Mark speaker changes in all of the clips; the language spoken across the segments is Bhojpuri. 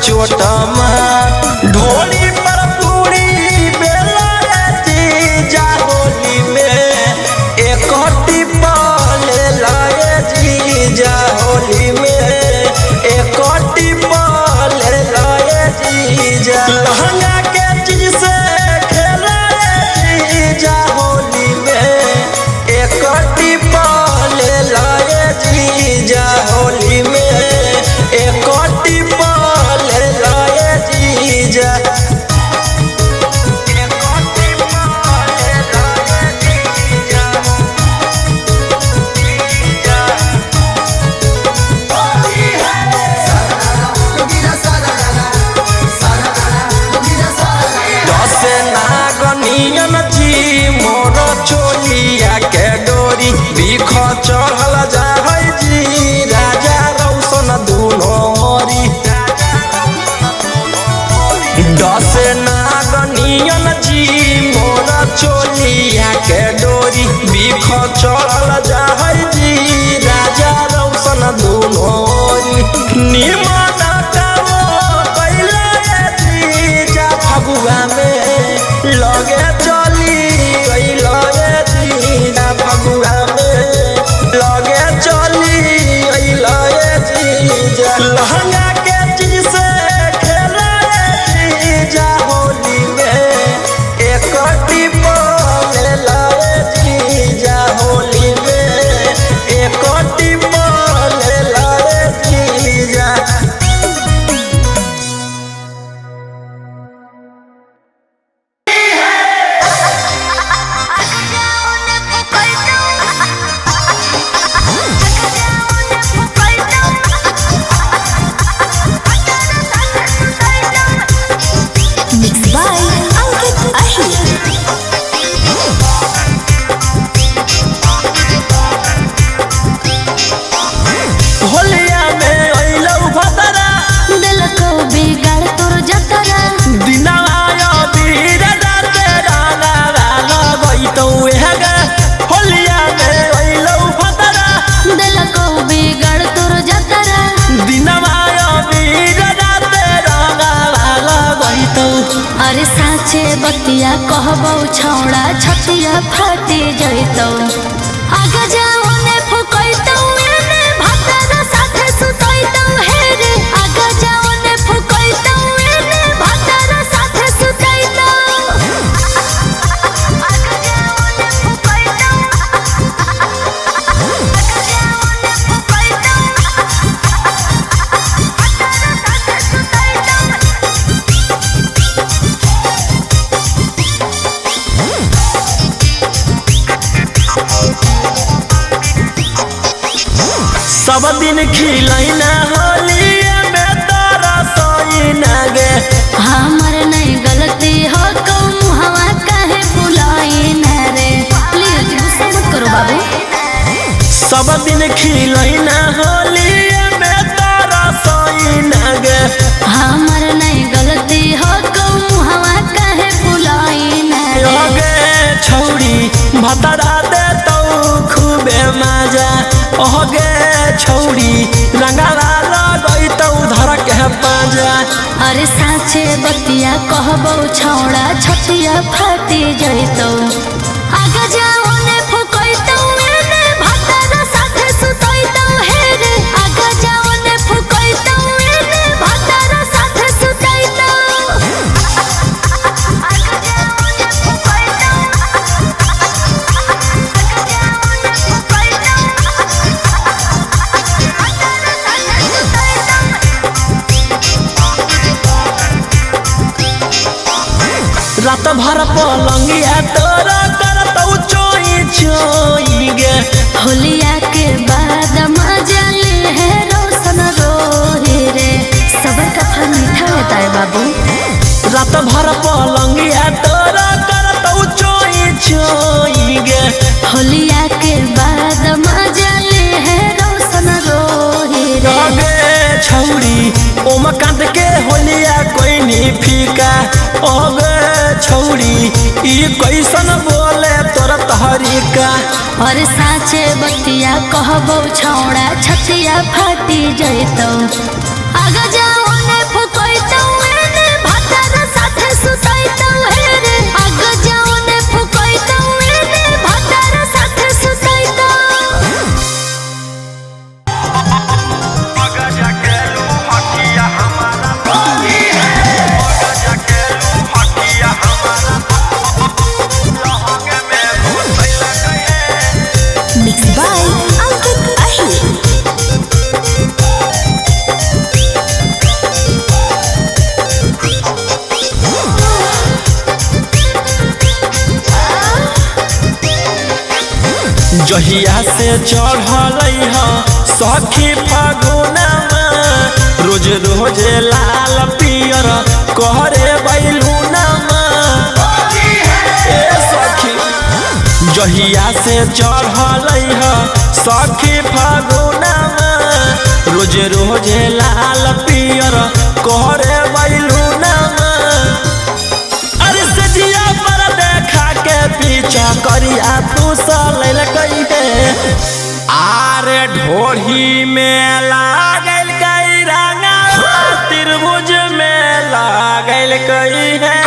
Speaker 1: चोट ढोली पर पूरी बेला जीजा होली में एक टिपल लाए जीजा होली में एक टिपल लाए जीजा लहंगा के चीज से खेलाए जीजा होली में एक टिपल लाए जीजा होली में एक टिपल लाए जीजा चोलिया के डोरी बीख चढ़ल जाए जी राजा रौशन दुनोरी दस नागनियन जी मोर चोलिया के डोरी बीख चढ़ल जाए जी राजा रौशन दुनोरी निमन कैले जीजा फगुआ में लगे चली फगुआ में लगे चली जीजा लहंगा के चीज से खेलाए जीजा होली में एक टिपल लाए जीजा होली में एक टिपल लाए जीजा
Speaker 2: अरे साचे बतिया कहबो छौड़ा छतिया फाटी जइतौ आगे जाओ ने फुकैतौ एने भातर साथे सुतैतौ हे रे आगे जाओ ने फुकैतौ एने भातर साथे सुतैतौ आगे जाओ ने फुकैतौ आगे जाओ ने फुकैतौ भातर साथे सुतैतौ
Speaker 1: सब दिन खिलैना होली में तोरा सोइना गे
Speaker 2: हमर नहीं गलती हो तुम हवा काहे बुलाई न रे प्लीज गुस्सा मत करो बाबू
Speaker 1: सब दिन खिलैना होली में तोरा सोइना गे
Speaker 2: हमर नहीं गलती हो तुम हवा काहे बुलाई न
Speaker 1: गे छौड़ी भतरा दे तो खूबे मजा ओगे छौड़ी रंगाला लगैतौ धर के पाजा
Speaker 2: अरे साचे बतिया कहबो छौड़ा छतिया फाटी जइतौ आगे जाओ ने फुकैतौ एने भातर साथे सुतैतौ हे रे आगे जाओ ने फुकैतौ एने भातर साथे सुतैतौ आगे जाओ ने फुकैतौ आगे जाओ ने फुकैतौ
Speaker 1: रात भर पलंगिया तोरा करतौ चोई चोई गे
Speaker 2: होलिया के बाद मजा ले है रोशन रोहे रे सबर का फल मीठा होता है बाबू
Speaker 1: रात भर पलंगिया तोरा करतौ चोई चोई गे
Speaker 2: होलिया के बाद मजा ले है रोशन रोहे रे
Speaker 1: छौड़ी ओम कांद के होलिया कोई नी फीका ओगे छौड़ी ई कैसन बोले तोर तहरीका
Speaker 2: और साचे बतिया कहबो छौड़ा छतिया फाटी जइतौ आगे जाओ ने फुकई
Speaker 1: जहिया से चढ़ल सखी फागुनमा रोज रोज लाल पियर कहरे बैलूनमा ए सखी जहिया से चढ़ल सखी फागुनमा रोज रोज लाल पियर कहरे बैलूनमा अरे सजिया पर देखा के पीछा करिया फूसल कइहे आरे ढोढ़ी में लागल कई रंगा त्रिभुज में लागल कई है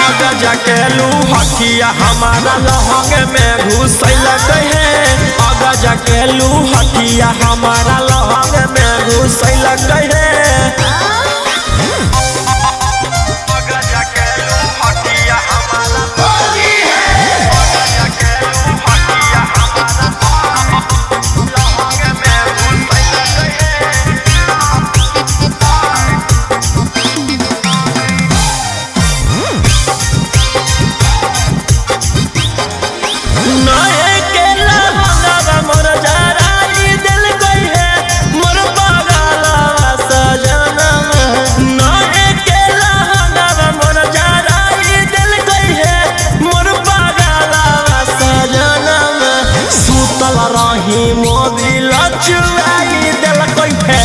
Speaker 1: अगर जाके लूहटिया हमारा लहंग में घुसल है अगर जाके लूहटिया हमारा लहंग में घुसल है मोबिल चुराई दिल है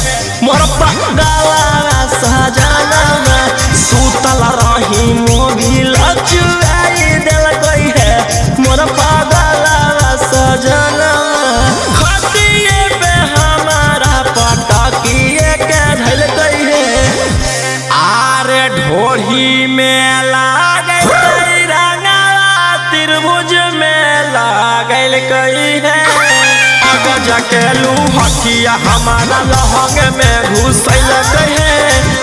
Speaker 1: मोर पगला सजनमा सुतल रही मोबिल चुराई दिल है मोर पगला सजनमा खतिए पे हमारा पटकिए के धल है आरे ढोढ़ी में लागल रंगा त्रिभुज में लागल कई है जाके लूहटिया हमारा लहंग में घुसल है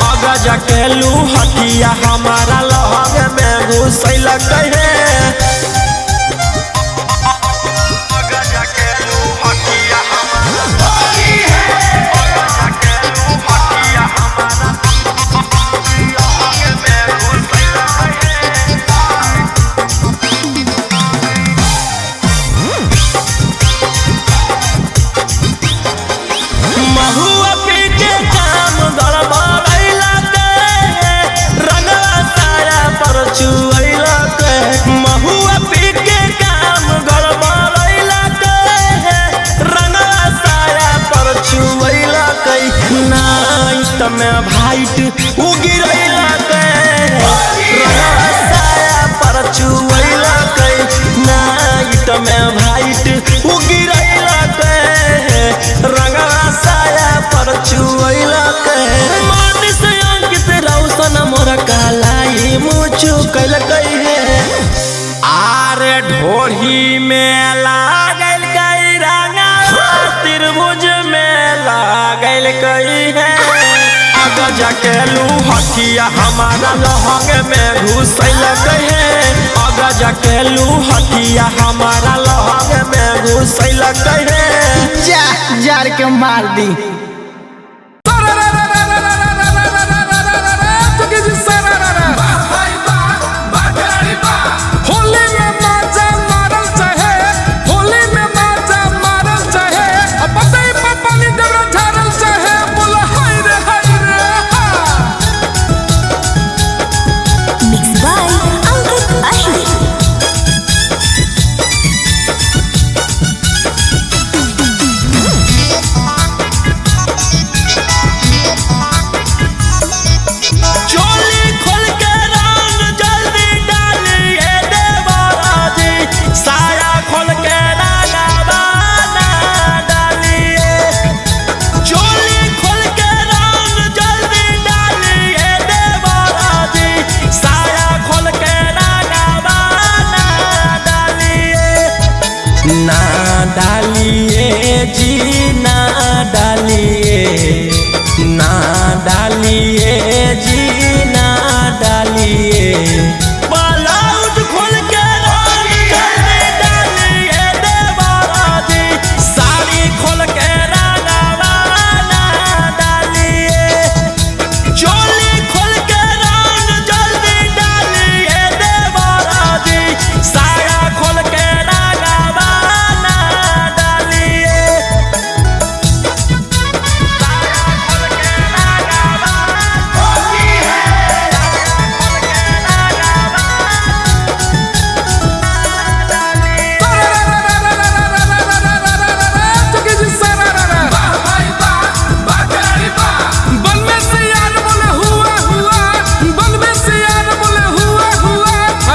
Speaker 1: अगर जाके लूहटिया हमारा लहंग में घुसल है में भाइट उगिरैला साया पर चुवैला नाइट में भाइट उगिरैला रंगवा साया पर चुवैला मन से अंकित रौशन मोर कालाई मुचु कैल है आरे ढोढ़ी में लागल कई रंगा त्रिभुज में लागल कई है जाके लूहटिया हमारा लहंग में घुसल है अगर जाके लूहटिया हमारा लहंग में घुसल है
Speaker 3: जा जार के मार दी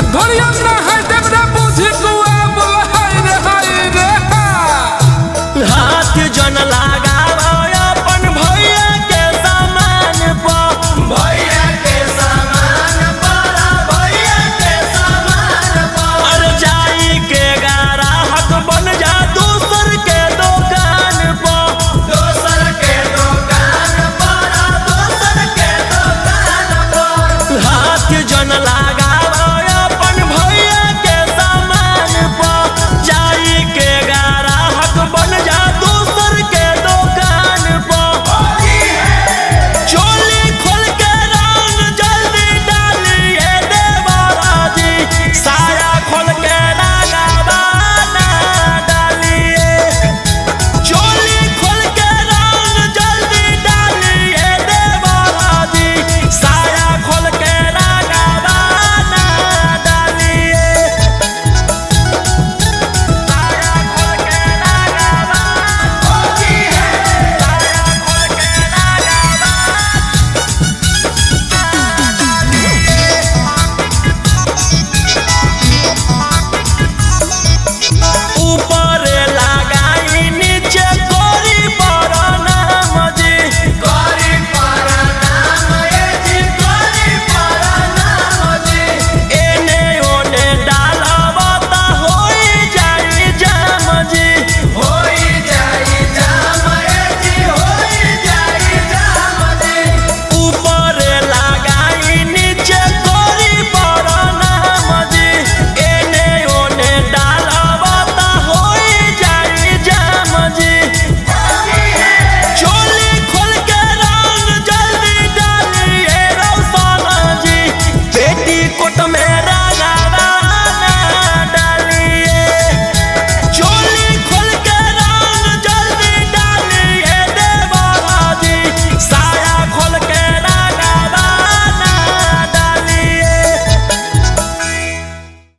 Speaker 4: धोरियम ना